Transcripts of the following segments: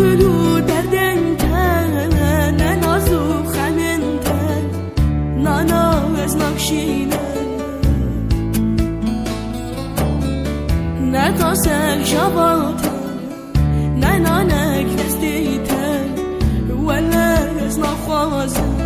کلو دردن تن نه نازو خمن تن نانا از نقشینه نه تاسک شبات نه نانک دستی تن ولا از نخوازه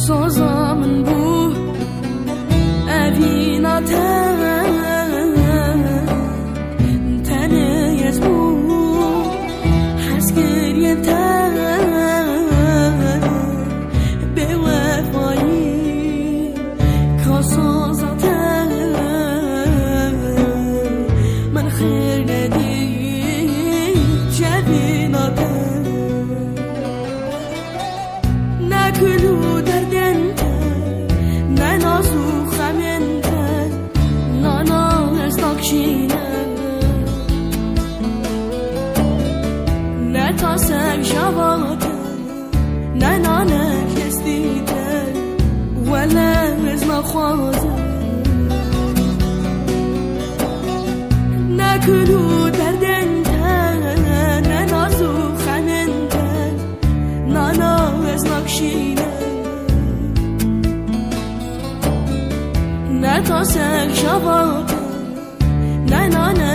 Sozamın bu evina tene yes bu haskeriye be vefayı kasoza من خیر ندی جبینا نکلو دردن نه نازو خمن نانا از نقشینه نه تاسک شبات نه نانک استیده ولا از نخوازه نکلو دردن نه نازو خمن نانا از نقشینه نه تاسک شبات نه نانه